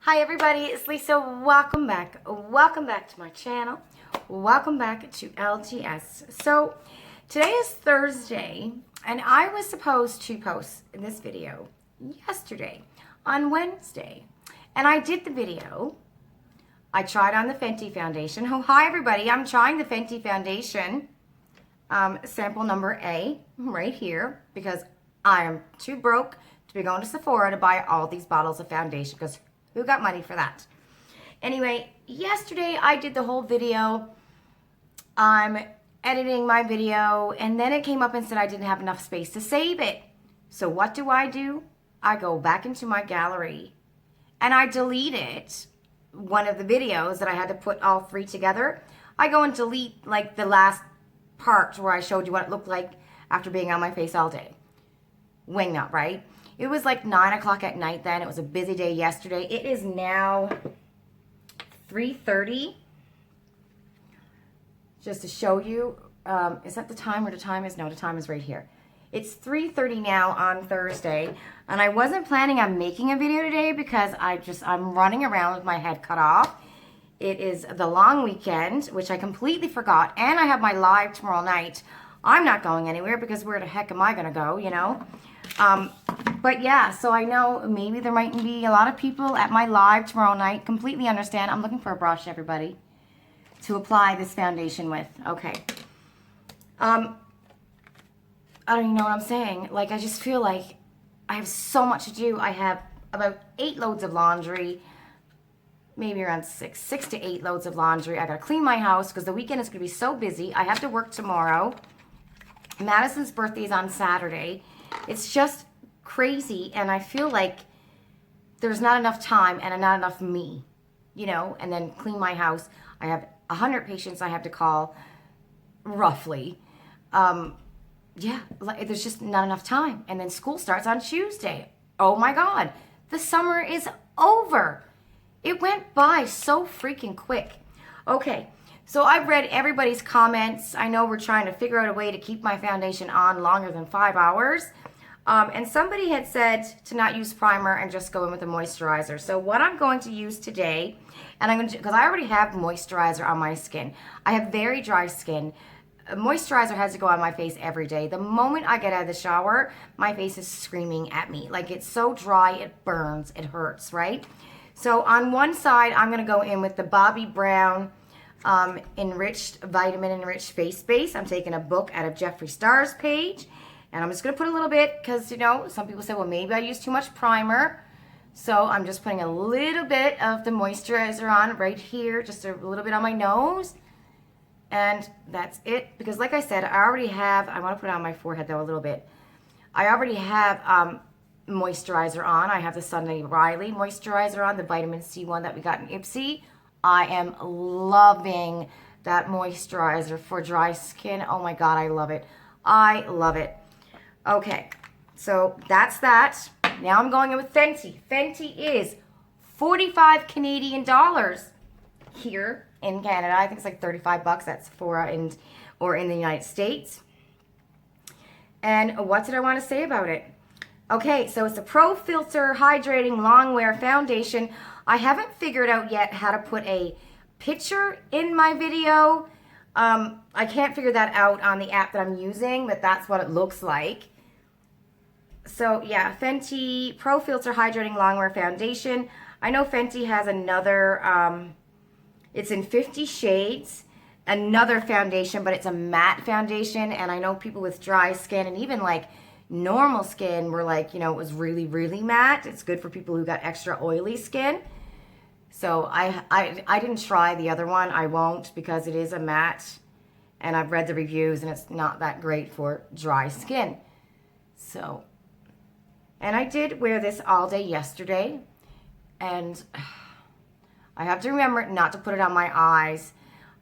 Hi everybody, it's Lisa. Welcome back. Welcome back to my channel. Welcome back to LGS. So today is Thursday and I was supposed to post this video yesterday on Wednesday. And I did the video. I tried on the Fenty Foundation. Oh, hi everybody. I'm trying the Fenty Foundation sample number A right here because I am too broke to be going to Sephora to buy all these bottles of foundation because who got money for that? Anyway, yesterday I did the whole video. I'm editing my video and then it came up and said I didn't have enough space to save it. So what do? I go back into my gallery and I deleted one of the videos that I had to put all three together. I go and delete like the last part where I showed you what it looked like after being on my face all day. Wingnut, right? It was like 9 o'clock at night then. It was a busy day yesterday. It is now 3:30. Just to show you, is that the time or the time is? No, the time is right here. It's 3:30 now on Thursday. And I wasn't planning on making a video today because I'm running around with my head cut off. It is the long weekend, which I completely forgot. And I have my live tomorrow night. I'm not going anywhere because where the heck am I going to go, you know? But yeah, so I know maybe there might be a lot of people at my live tomorrow night. Completely understand. I'm looking for a brush, everybody, to apply this foundation with. Okay. I don't even know what I'm saying. Like, I just feel like I have so much to do. I have about 8 loads of laundry, maybe around 6 to 8 loads of laundry. I got to clean my house because the weekend is going to be so busy. I have to work tomorrow. Madison's birthday is on Saturday. It's just crazy, and I feel like there's not enough time and not enough me, you know, and then clean my house. I have 100 patients I have to call, roughly. Yeah, there's just not enough time, and then school starts on Tuesday. Oh my God, the summer is over. It went by so freaking quick. Okay, so I've read everybody's comments. I know we're trying to figure out a way to keep my foundation on longer than 5 hours. And somebody had said to not use primer and just go in with a moisturizer. So what I'm going to use today, and I'm going to, because I already have moisturizer on my skin. I have very dry skin. Moisturizer has to go on my face every day. The moment I get out of the shower, my face is screaming at me. Like, it's so dry, it burns, it hurts, right? So on one side, I'm going to go in with the Bobbi Brown vitamin enriched face base. I'm taking a book out of Jeffree Star's page. And I'm just going to put a little bit because, you know, some people say, well, maybe I use too much primer. So I'm just putting a little bit of the moisturizer on right here, just a little bit on my nose. And that's it. Because like I said, I already have, I want to put it on my forehead though a little bit. I already have moisturizer on. I have the Sunday Riley moisturizer on, the vitamin C one that we got in Ipsy. I am loving that moisturizer for dry skin. Oh my God, I love it. I love it. Okay, so that's that. Now I'm going in with Fenty. Fenty is 45 Canadian dollars here in Canada. I think it's like 35 bucks at Sephora or in the United States. And what did I want to say about it? Okay, so it's a Pro Filter Hydrating Longwear Foundation. I haven't figured out yet how to put a picture in my video. I can't figure that out on the app that I'm using, but that's what it looks like. So yeah, Fenty Pro Filter Hydrating Longwear Foundation. I know Fenty has another, it's in 50 shades, another foundation, but it's a matte foundation. And I know people with dry skin and even like normal skin were like, you know, it was really, really matte. It's good for people who got extra oily skin. So I didn't try the other one. I won't because it is a matte. And I've read the reviews and it's not that great for dry skin. So, and I did wear this all day yesterday. And I have to remember not to put it on my eyes.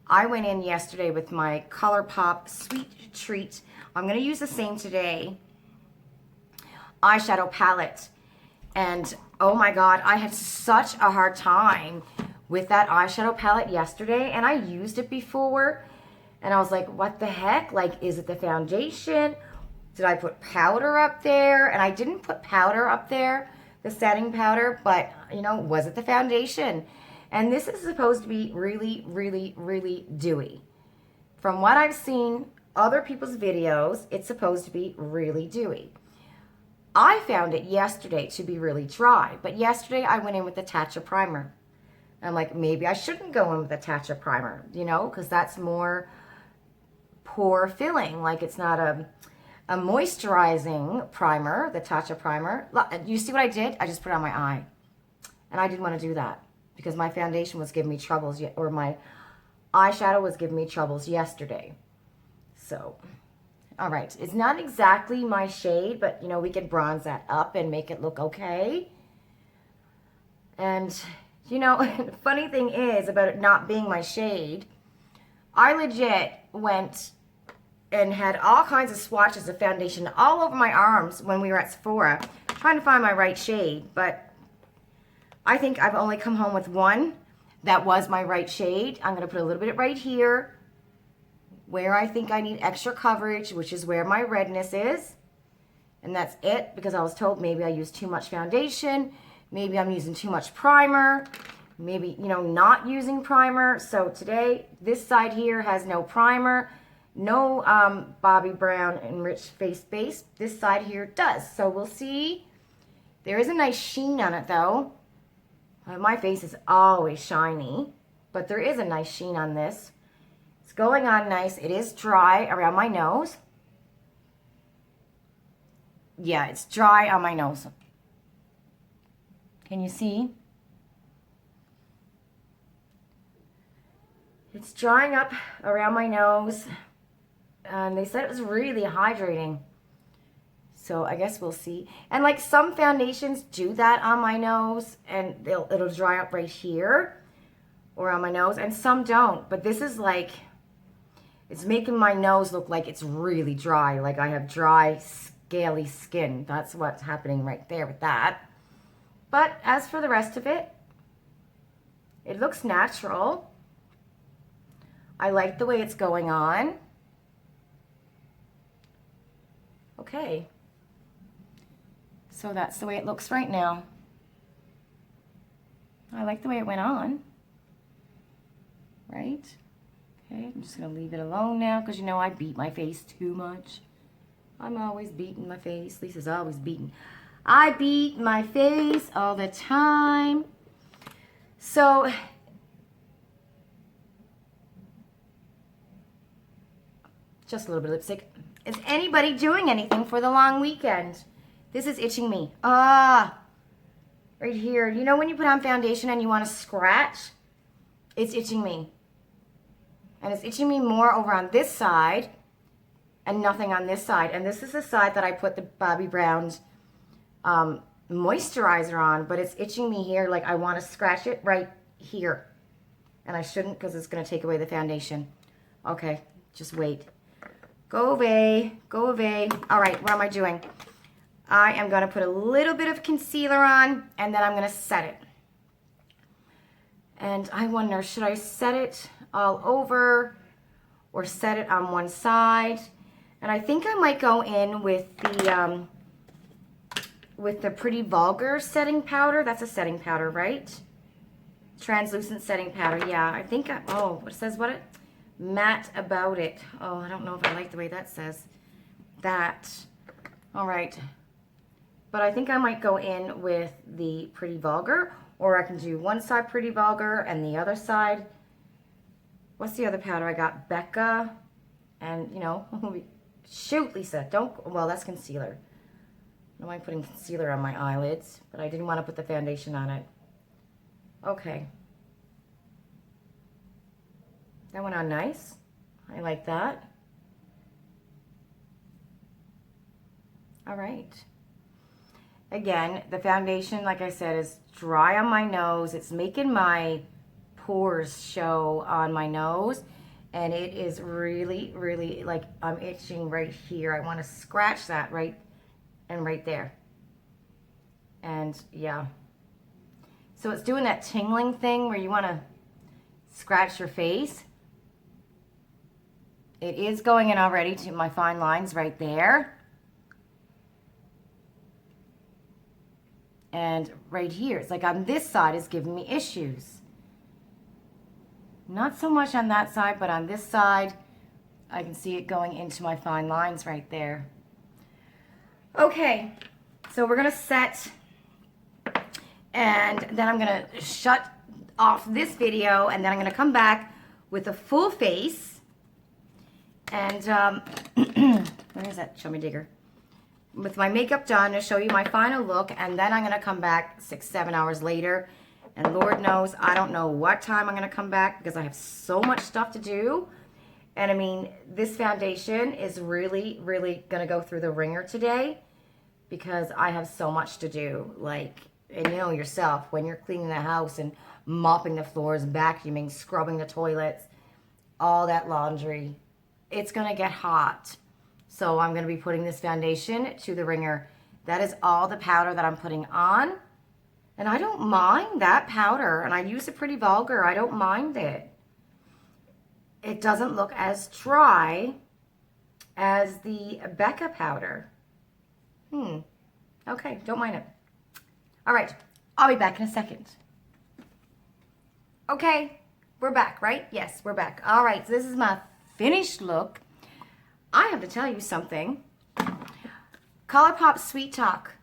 I went in yesterday with my ColourPop Sweet Treat. I'm going to use the same today. Eyeshadow palette. And oh my God, I had such a hard time with that eyeshadow palette yesterday. And I used it before. And I was like, what the heck? Like, is it the foundation? Did I put powder up there? And I didn't put powder up there the setting powder, but you know, was it the foundation? And this is supposed to be really, really, really dewy. From what I've seen other people's videos, it's supposed to be really dewy. I found it yesterday to be really dry, but yesterday I went in with the Tatcha primer. I'm like, maybe I shouldn't go in with the Tatcha primer, you know, because that's more pore filling. Like, it's not a moisturizing primer, the Tatcha primer. You see what I did? I just put it on my eye. And I didn't want to do that because my foundation was giving me troubles, or my eyeshadow was giving me troubles yesterday. So, all right. It's not exactly my shade, but, you know, we can bronze that up and make it look okay. And, you know, the funny thing is about it not being my shade, I legit went and had all kinds of swatches of foundation all over my arms when we were at Sephora trying to find my right shade. But I think I've only come home with one that was my right shade. I'm going to put a little bit right here where I think I need extra coverage, which is where my redness is. And that's it, because I was told maybe I use too much foundation. Maybe I'm using too much primer. Maybe, you know, not using primer. So today, this side here has no primer. No Bobbi Brown Enriched Face Base. This side here does. So we'll see. There is a nice sheen on it though. My face is always shiny, but there is a nice sheen on this. It's going on nice. It is dry around my nose. Yeah, it's dry on my nose. Can you see? It's drying up around my nose. And they said it was really hydrating. So I guess we'll see. And like some foundations do that on my nose, and it'll dry up right here or on my nose, and some don't. But this is like, it's making my nose look like it's really dry. Like I have dry, scaly skin. That's what's happening right there with that. But as for the rest of it, it looks natural. I like the way it's going on. Okay. So that's the way it looks right now. I like the way it went on. Right? Okay, I'm just going to leave it alone now because, you know, I beat my face too much. I'm always beating my face. Lisa's always beating. I beat my face all the time. So, just a little bit of lipstick. Is anybody doing anything for the long weekend? This is itching me. Right here. You know when you put on foundation and you want to scratch? It's itching me. And it's itching me more over on this side and nothing on this side. And this is the side that I put the Bobbi Brown's moisturizer on, but it's itching me here like I want to scratch it right here. And I shouldn't because it's going to take away the foundation. Okay, just wait. Go away. Go away. All right, what am I doing? I am going to put a little bit of concealer on, and then I'm going to set it. And I wonder, should I set it all over or set it on one side? And I think I might go in with the Pretty Vulgar setting powder. That's a setting powder, right? Translucent setting powder. Yeah, I think oh, it says what? Matte About It. Oh, I don't know if I like the way that says that. All right. But I think I might go in with the Pretty Vulgar, or I can do one side Pretty Vulgar and the other side. What's the other powder I got? Becca. And, you know, shoot, Lisa, don't, well, that's concealer. I don't mind putting concealer on my eyelids, but I didn't want to put the foundation on it. Okay. That went on nice. I like that. All right. Again, the foundation, like I said, is dry on my nose. It's making my pores show on my nose. And it is really, really, like, I'm itching right here. I want to scratch that right and right there. And, yeah. So it's doing that tingling thing where you want to scratch your face. It is going in already to my fine lines right there. And right here, it's like on this side is giving me issues. Not so much on that side, but on this side, I can see it going into my fine lines right there. Okay, so we're gonna set, and then I'm gonna shut off this video, and then I'm gonna come back with a full face. And where is that? Show me digger. With my makeup done to show you my final look, and then I'm gonna come back 6-7 hours later, and Lord knows I don't know what time I'm gonna come back because I have so much stuff to do. And I mean, this foundation is really gonna go through the ringer today because I have so much to do. Like, and you know yourself, when you're cleaning the house and mopping the floors, vacuuming, scrubbing the toilets, all that laundry, it's gonna get hot. So I'm gonna be putting this foundation to the ringer. That is all the powder that I'm putting on. And I don't mind that powder, and I use it pretty vulgar. I don't mind it. It doesn't look as dry as the Becca powder. Okay, don't mind it. All right, I'll be back in a second. Okay, we're back, right? Yes, we're back. All right, so this is my finished look. I have to tell you something. ColourPop Sweet Talk.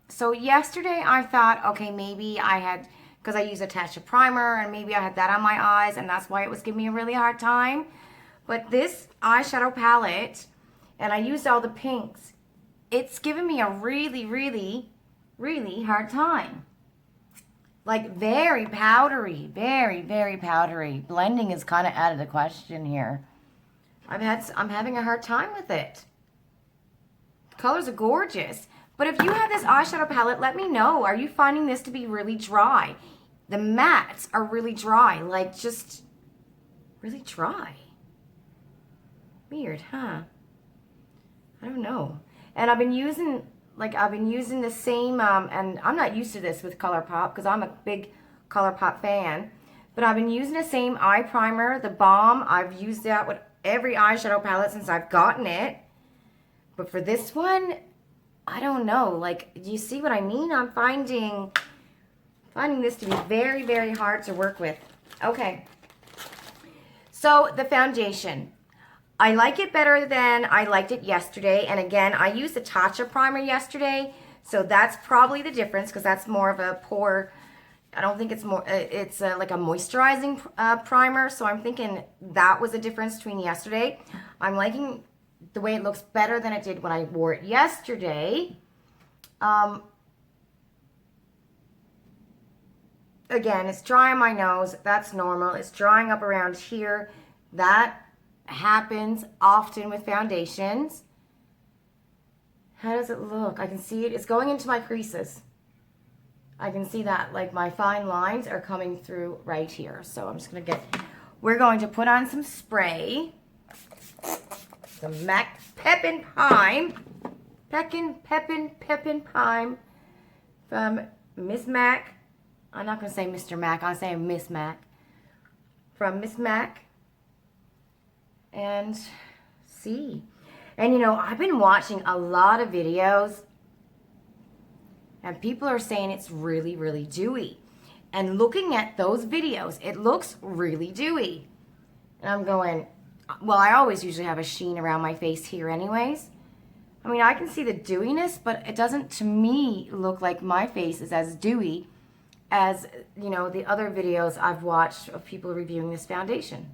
So yesterday I thought, okay, maybe I had, because I use a Tatcha primer, and maybe I had that on my eyes, and that's why it was giving me a really hard time. But this eyeshadow palette, and I used all the pinks, it's given me a really hard time. Like very powdery, very powdery. Blending is kind of out of the question here. I'm having a hard time with it. The colors are gorgeous. But if you have this eyeshadow palette, let me know. Are you finding this to be really dry? The mattes are really dry, like just really dry. Weird, huh? I don't know. And I've been using the same, and I'm not used to this with ColourPop because I'm a big ColourPop fan, but I've been using the same eye primer, the Balm. I've used that with every eyeshadow palette since I've gotten it. But for this one, I don't know. Like, do you see what I mean? I'm finding this to be very hard to work with. Okay. So the foundation. I like it better than I liked it yesterday. And again, I used the Tatcha primer yesterday. So that's probably the difference because that's more of a pore. I don't think it's more, it's like a moisturizing primer. So I'm thinking that was the difference between yesterday. I'm liking the way it looks better than it did when I wore it yesterday. Again, it's dry on my nose. That's normal. It's drying up around here. That happens often with foundations. How does it look? I can see it. It's going into my creases. I can see that. Like my fine lines are coming through right here. So I'm just going to we're going to put on some spray. Some MAC Pepin Prime. Pepin Prime from Miss Mac. I'm not going to say Mr. Mac. I'll say Miss Mac. From Miss Mac. And see. And you know, I've been watching a lot of videos. And people are saying it's really dewy. And looking at those videos, it looks really dewy. And I'm going, well, I always usually have a sheen around my face here anyways. I mean, I can see the dewiness, but it doesn't, to me, look like my face is as dewy as, you know, the other videos I've watched of people reviewing this foundation.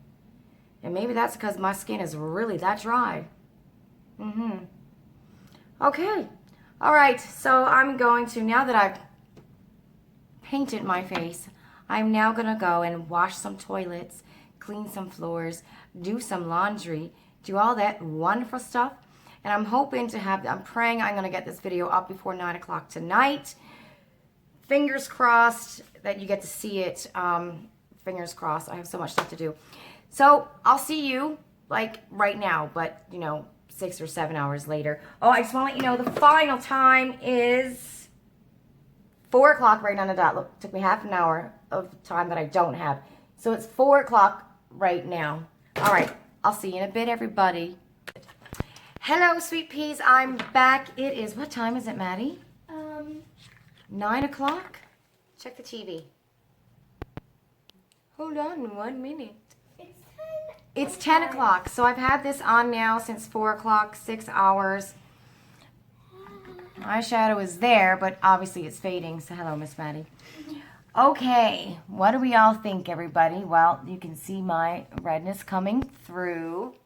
And maybe that's because my skin is really that dry. Okay. All right. So I'm going to, now that I've painted my face, I'm now going to go and wash some toilets, clean some floors, do some laundry, do all that wonderful stuff. And I'm hoping to have, I'm praying I'm going to get this video up before 9 o'clock tonight. Fingers crossed that you get to see it. Fingers crossed. I have so much stuff to do. So I'll see you like right now, but you know, 6 or 7 hours later. Oh, I just want to let you know the final time is 4 o'clock right on the dot. Look, it took me half an hour of time that I don't have. So it's 4 o'clock right now. All right. I'll see you in a bit, everybody. Hello, sweet peas. I'm back. It is, what time is it, Maddie? 9 o'clock? Check the TV. Hold on 1 minute. It's 10 o'clock. So I've had this on now since 4 o'clock, 6 hours. Eyeshadow is there, but obviously it's fading. So hello, Miss Maddie. Okay, what do we all think, everybody? Well, you can see my redness coming through.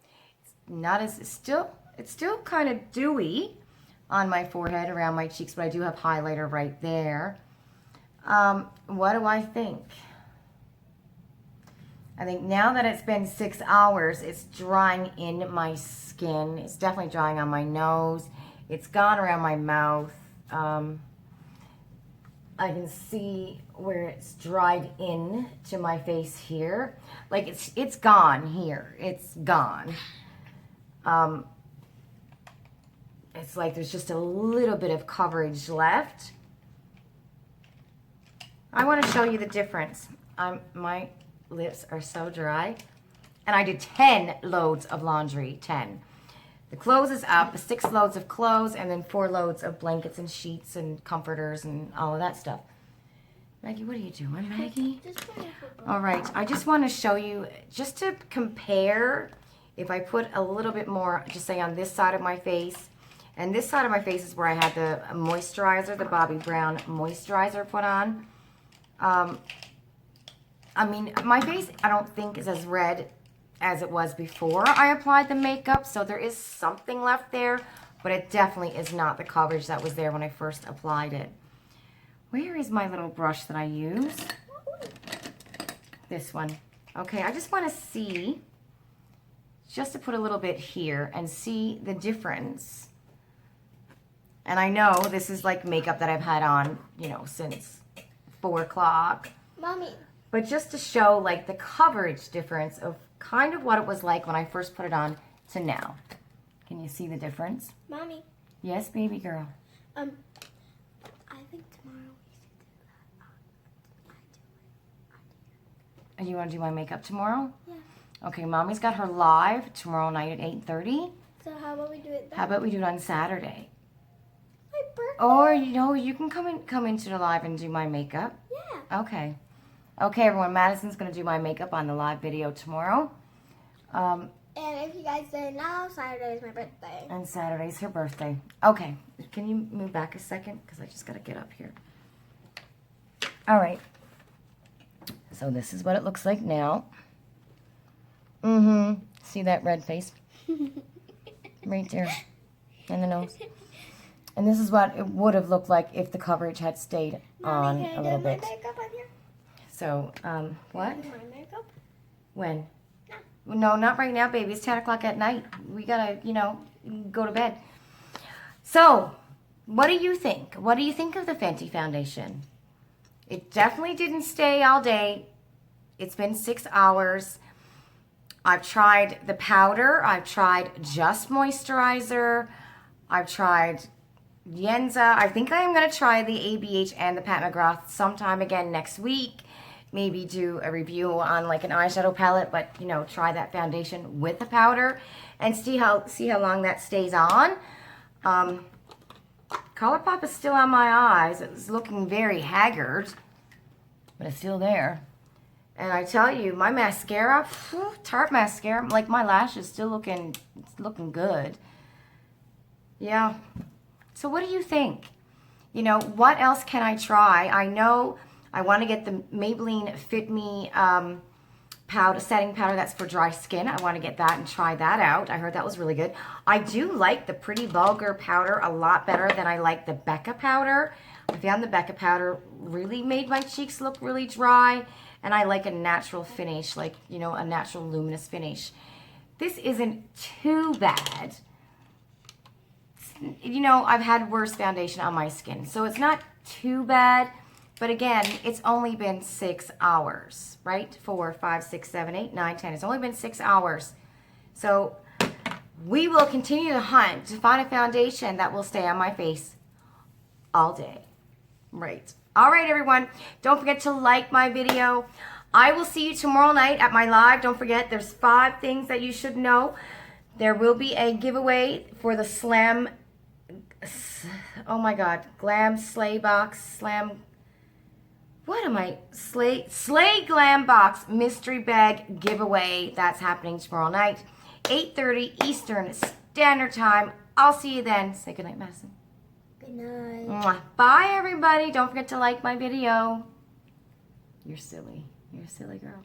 It's not as it's still kind of dewy on my forehead, around my cheeks, but I do have highlighter right there. What do I think? I think now that it's been 6 hours, it's drying in my skin. It's definitely drying on my nose. It's gone around my mouth. I can see where it's dried in to my face here. Like it's gone here. It's gone. It's like there's just a little bit of coverage left. I want to show you the difference. My lips are so dry. And I did 10 loads of laundry, 10. The clothes is up, 6 loads of clothes, and then 4 loads of blankets and sheets and comforters and all of that stuff. Maggie, what are you doing, Maggie? All right, I just want to show you, just to compare, if I put a little bit more, just say on this side of my face, and this side of my face is where I had the moisturizer, the Bobbi Brown moisturizer put on. I mean, my face, I don't think is as red as it was before I applied the makeup, so there is something left there, but it definitely is not the coverage that was there when I first applied it. Where is my little brush that I use? This one. Okay, I just want to see, just to put a little bit here and see the difference. And I know this is like makeup that I've had on, you know, since 4 o'clock. Mommy. But just to show like the coverage difference of kind of what it was like when I first put it on to now. Can you see the difference? Mommy. Yes, baby girl. I think tomorrow we should do that. And you want to do my makeup tomorrow? Yeah. Okay, Mommy's got her live tomorrow night at 8:30. So how about we do it then? How about we do it on Saturday? My birthday. Or, you know, you can come into the live and do my makeup. Yeah. Okay. Okay, everyone, Madison's going to do my makeup on the live video tomorrow. And if you guys didn't know, Saturday is my birthday. And Saturday's her birthday. Okay, can you move back a second? Because I just got to get up here. All right. So this is what it looks like now. See that red face? Right there. And the nose. And this is what it would have looked like if the coverage had stayed on Mommy, a little bit. can I do my makeup on here? So, what? Do my makeup? When? No, not right now, baby. It's 10 o'clock at night. We gotta, you know, go to bed. So, what do you think? What do you think of the Fenty Foundation? It definitely didn't stay all day. It's been 6 hours. I've tried the powder. I've tried just moisturizer. I've tried Yenza. I think I am going to try the ABH and the Pat McGrath sometime again next week. Maybe do a review on like an eyeshadow palette, but you know, try that foundation with the powder and see how long that stays on. ColourPop is still on my eyes. It's looking very haggard, but it's still there. And I tell you, my mascara, Tarte mascara, like my lashes still looking good. Yeah. So what do you think? You know, what else can I try? I know I want to get the Maybelline Fit Me powder, setting powder that's for dry skin. I want to get that and try that out. I heard that was really good. I do like the Pretty Vulgar powder a lot better than I like the Becca powder. I found the Becca powder really made my cheeks look really dry, and I like a natural finish, like, you know, a natural luminous finish. This isn't too bad. You know, I've had worse foundation on my skin, so it's not too bad. But again, it's only been 6 hours, right? 4, 5, 6, 7, 8, 9, 10. It's only been 6 hours. So we will continue to hunt to find a foundation that will stay on my face all day. Right. All right, everyone. Don't forget to like my video. I will see you tomorrow night at my live. Don't forget, there's 5 things that you should know. There will be a giveaway for the Slam Oh my God, Glam Slay Box, Slam. What am I? Slay Glam Box Mystery Bag Giveaway. That's happening tomorrow night, 8:30 Eastern Standard Time. I'll see you then. Say goodnight, Madison. Good night. Mwah. Bye, everybody. Don't forget to like my video. You're silly. You're a silly girl.